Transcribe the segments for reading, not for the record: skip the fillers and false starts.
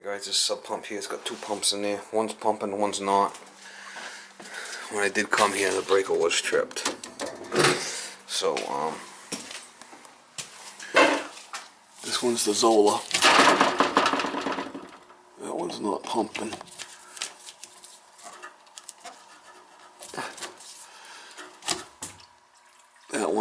Guys, this sub pump here, it's got two pumps in there. One's pumping, one's not. When I did come here, the breaker was tripped. So, this one's the Zola. That one's not pumping. That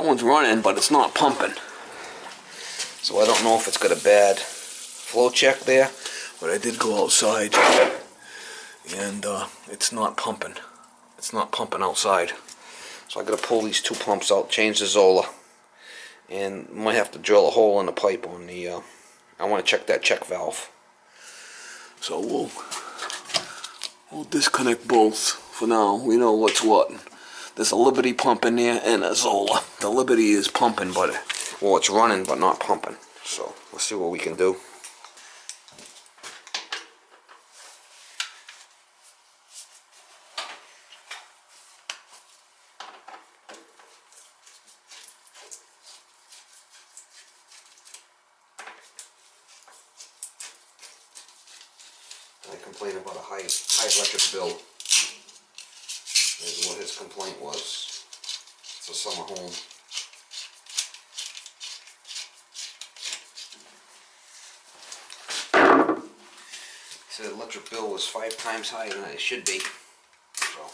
one's running, but it's not pumping. So I don't know if it's got a bad flow check there, but I did go outside and it's not pumping. It's not pumping outside. So I gotta pull these two pumps out, change the Zola, and might have to drill a hole in the pipe on the I want to check that check valve. So we'll disconnect both for now. We know what's what. There's a Liberty pump in there and a Zola. The Liberty is pumping, but well, it's running but not pumping. So let's see what we can do. I complained about a high electric bill. Is what his complaint was. It's a summer home. He said the electric bill was 5 times higher than it should be. So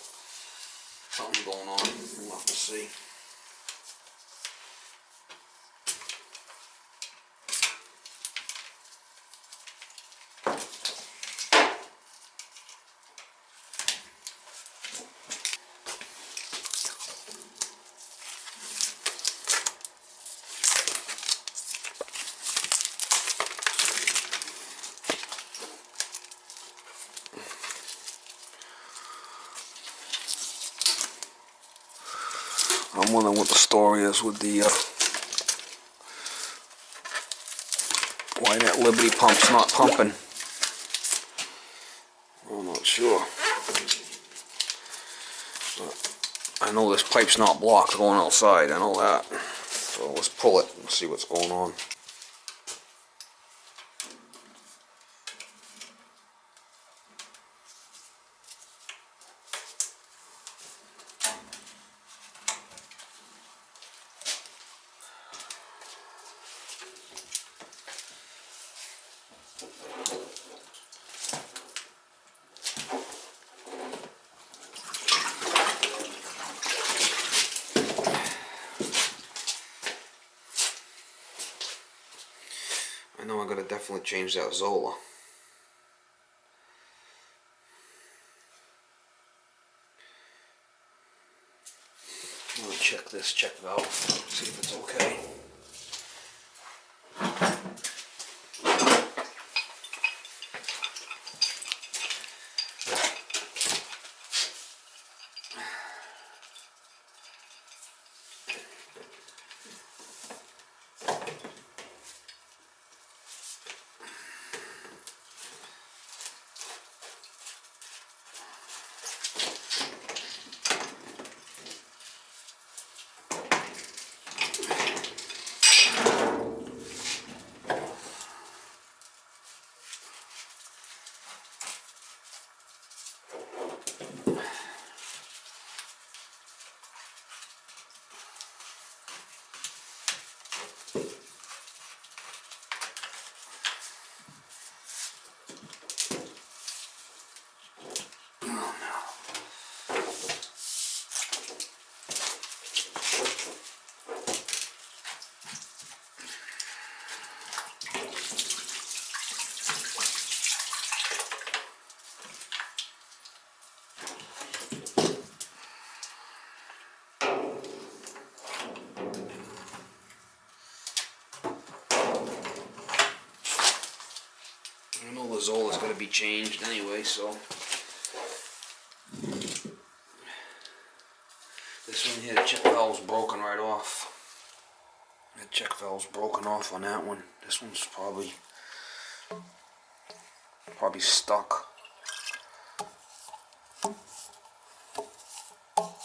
something's going on. We'll have to see. I'm wondering what the story is with the why that Liberty pump's not pumping. I'm not sure. But I know this pipe's not blocked going outside. I know that. So let's pull it and see what's going on. I know I gotta definitely change that Zola. I'm gonna check this check valve, see if it's okay. I know the Zola's going to be changed anyway, so this one here, the check valve's broken right off. The check valve's broken off on that one. This one's probably stuck.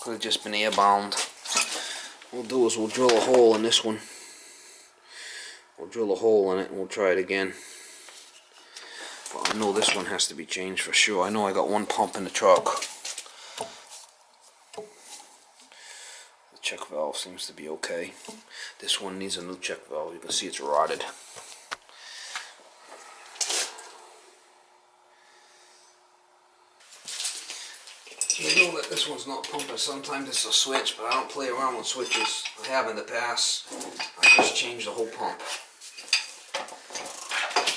Could have just been air bound. What we'll do is we'll drill a hole in this one. We'll drill a hole in it and we'll try it again. I know this one has to be changed for sure. I know I got one pump in the truck. The check valve seems to be okay. This one needs a new check valve. You can see it's rotted. You know that this one's not pumping. Sometimes it's a switch, but I don't play around with switches. I have in the past. I just changed the whole pump.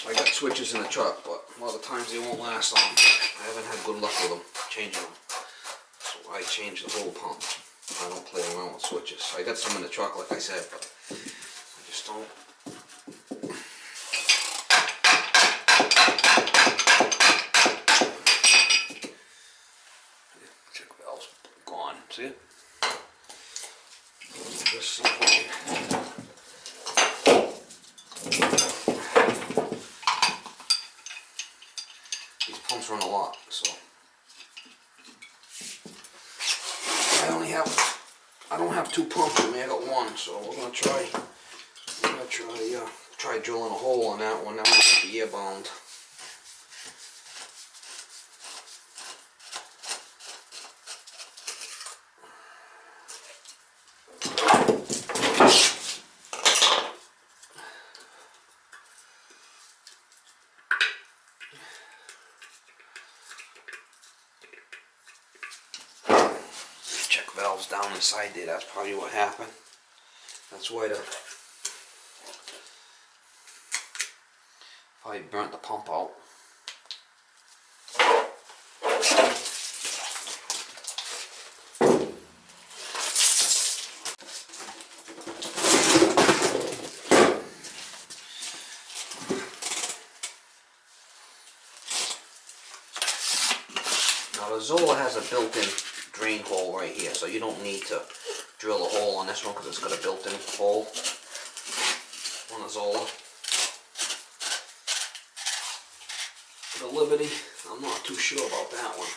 I got switches in the truck, but a lot of times they won't last long. I haven't had good luck with them, changing them. So I changed the whole pump. I don't play around with switches. I got some in the truck, like I said, but I just don't. Check valve's gone. See it? Just see if we can. These pumps run a lot, so I don't have two pumps in me. I got one, so we're gonna try. Try drilling a hole on that one. That one might be air bound. Check valves down inside there. That's probably what happened. That's why probably burnt the pump out. Now the Zola has a built-in drain hole right here, so you don't need to drill a hole on this one because it's got a built-in hole on the Zola. The Liberty, I'm not too sure about that one.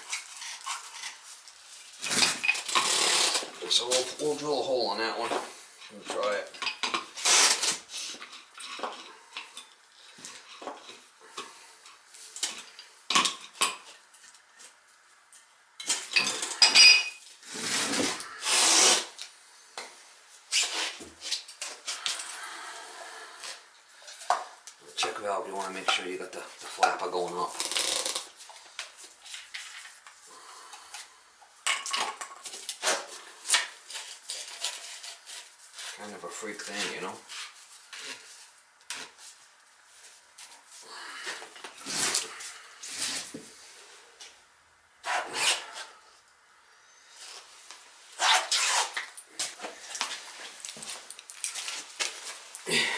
So we'll drill a hole on that one and try it. Check valve, you want to make sure you got the flapper going up. Kind of a freak thing, you know.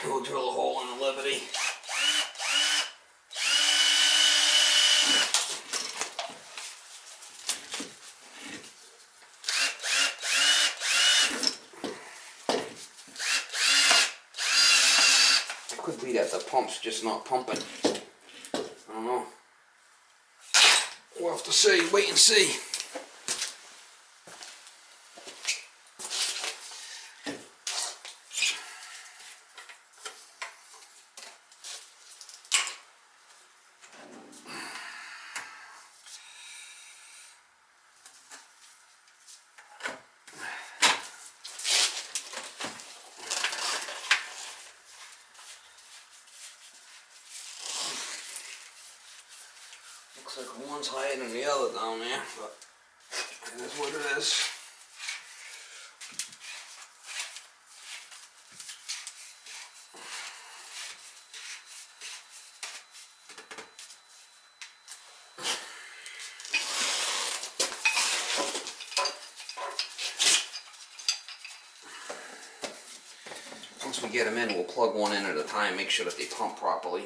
We'll drill a hole in the Liberty. Could be that the pump's just not pumping. I don't know. We'll have to see, wait and see. Looks like one's higher than the other down there, but it is what it is. Once we get them in, we'll plug one in at a time, make sure that they pump properly.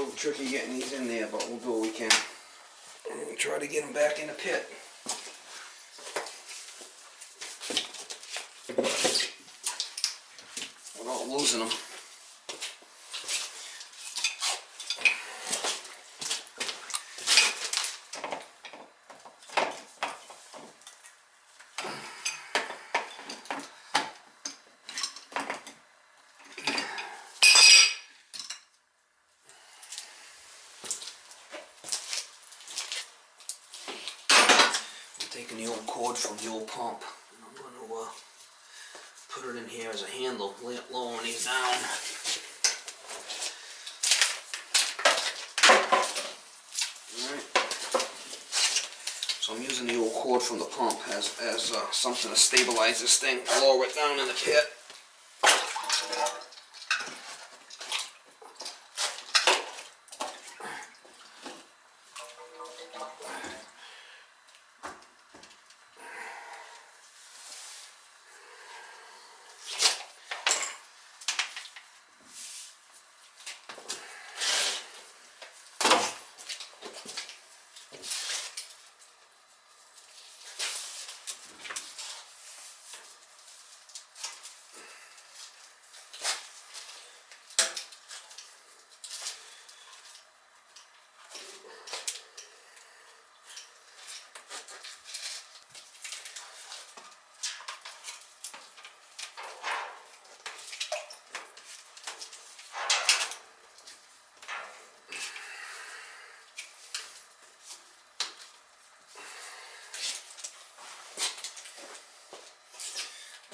little tricky getting these in there, but we'll do what we can. And we'll try to get them back in the pit. Without losing them. Taking the old cord from the old pump, and I'm going to put it in here as a handle, lay it low on these down. Alright. So I'm using the old cord from the pump as something to stabilize this thing, lower it down in the pit.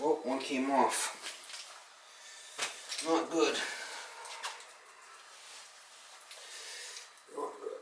Oh, one came off. Not good. Not good.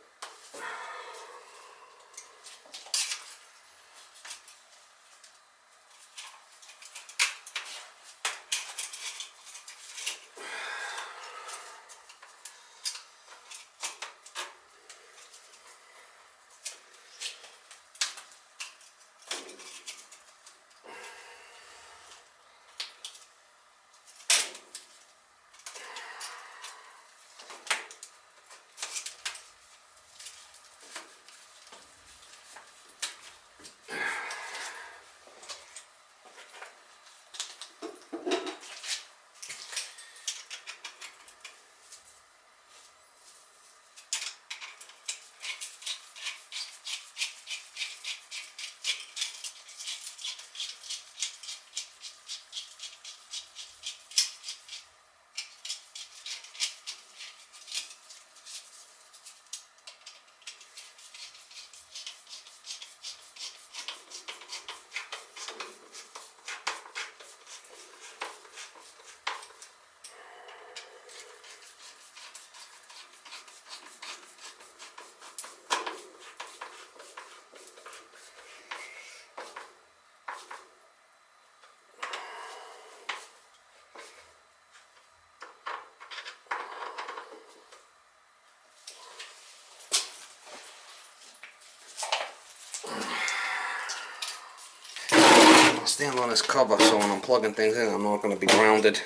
Stand on this cover so when I'm plugging things in I'm not going to be grounded.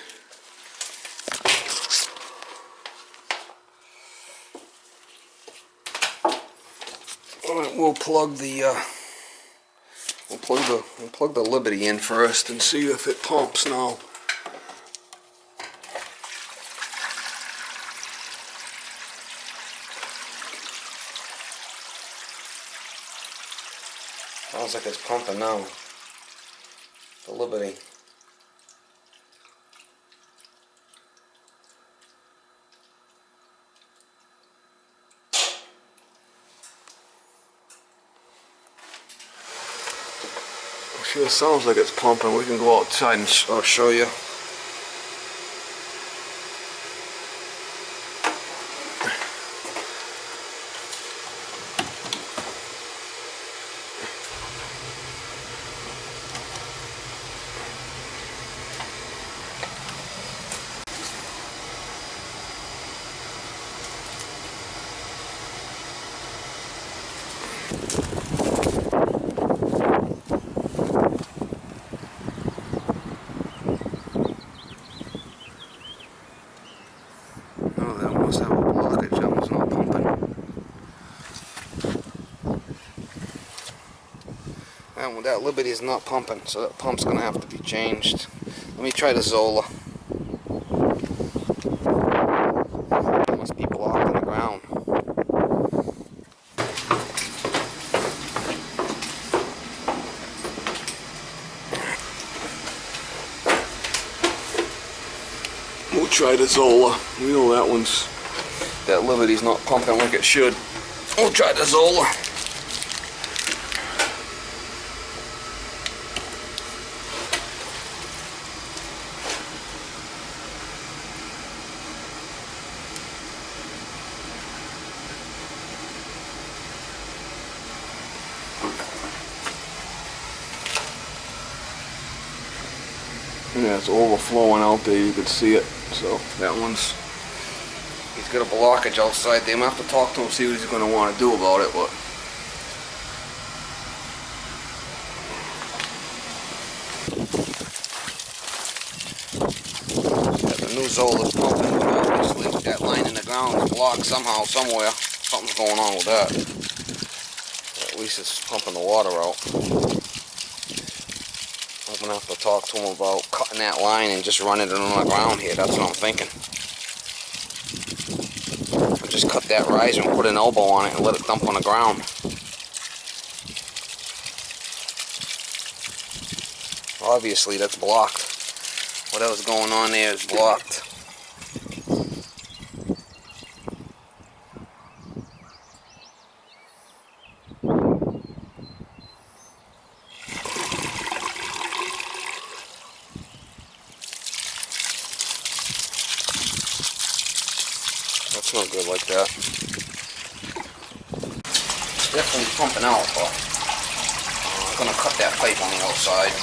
Alright, we'll plug the Liberty in first and see if it pumps now. Sounds like it's pumping now. The Liberty. Sure sounds like it's pumping. We can go outside and I'll show you. Well, that Liberty's not pumping, so that pump's gonna have to be changed. Let me try the Zola. It must be blocked in the ground. We'll try the Zola. We know that Liberty's not pumping like it should. We'll try the Zola. Yeah, it's overflowing out there, you can see it. So that one's, he's got a blockage outside there. I'm gonna have to talk to him, see what he's gonna want to do about it, but yeah, the new Zola's pumping, but obviously that line in the ground is blocked somehow, somewhere. Something's going on with that. Or at least it's pumping the water out. I'm gonna have to talk to him about cutting that line and just running it on the ground here. That's what I'm thinking. I'll just cut that riser and put an elbow on it and let it dump on the ground. Obviously that's blocked. Whatever's going on there is blocked. That's not good like that. It's definitely pumping out, but I'm going to cut that pipe on the outside.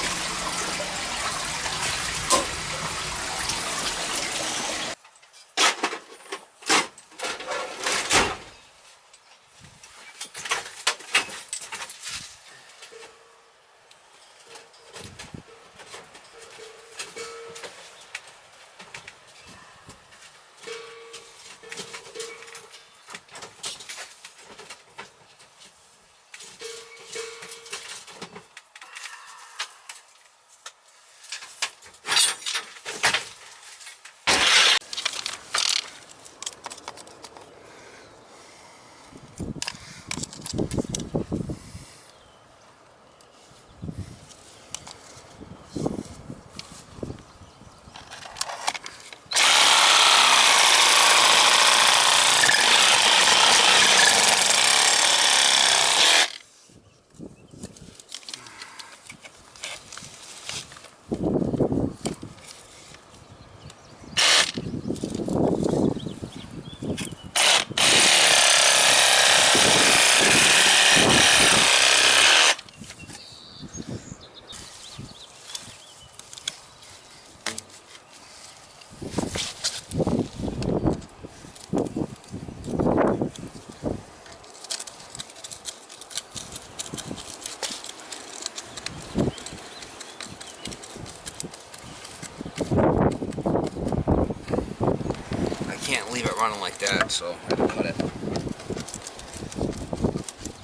Running like that, so I had to cut it.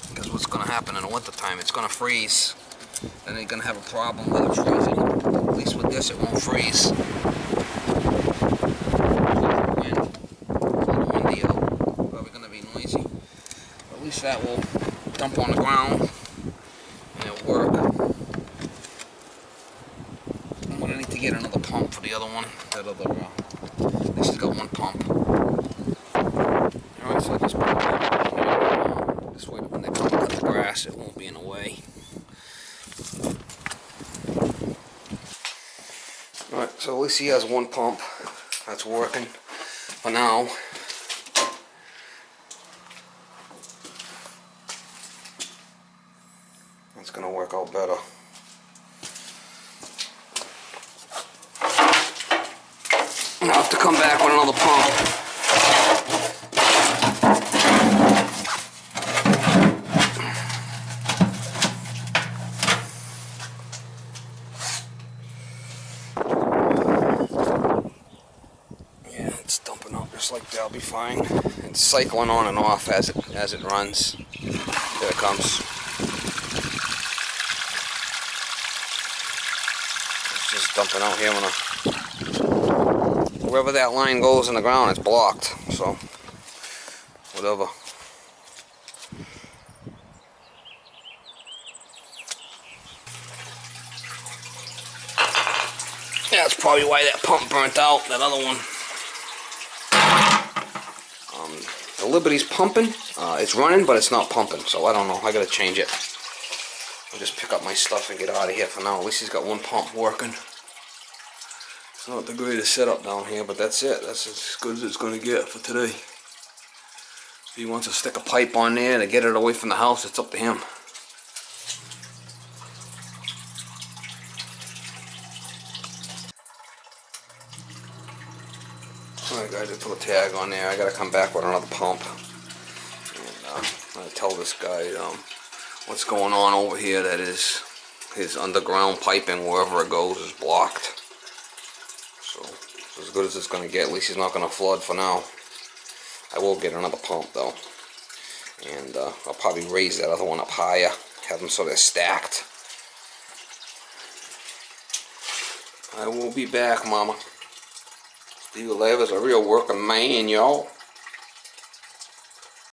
Because what's going to happen in the winter time, it's going to freeze. Then you're going to have a problem with it freezing. At least with this, it won't freeze. Wind. It's a little windy out. Probably going to be noisy. At least that will dump on the ground and it'll work. I'm going to need to get another pump for the other one. That other, this has got one pump. Alright, so I just put it down. This way when they come cut the grass, it won't be in the way. Alright, so at least he has one pump that's working for now. That's going to work out better. I'll have to come back with another pump. Just like that'll be fine. It's cycling on and off as it runs. There it comes. dumping out here when wherever that line goes in the ground, it's blocked. So, whatever. Yeah, that's probably why that pump burnt out, that other one. The Liberty's pumping. It's running, but it's not pumping, so I don't know. I gotta change it. I'll just pick up my stuff and get out of here for now. At least he's got one pump working. It's not the greatest setup down here, but that's it. That's as good as it's gonna get for today. If he wants to stick a pipe on there to get it away from the house, it's up to him. Alright guys, I put a tag on there. I gotta come back with another pump. And I'm gonna tell this guy what's going on over here, that is his underground piping, wherever it goes, is blocked. So, as good as it's gonna get. At least he's not gonna flood for now. I will get another pump though. And I'll probably raise that other one up higher. Have them so they're stacked. I will be back, Mama. Steve Lev is a real working man, y'all.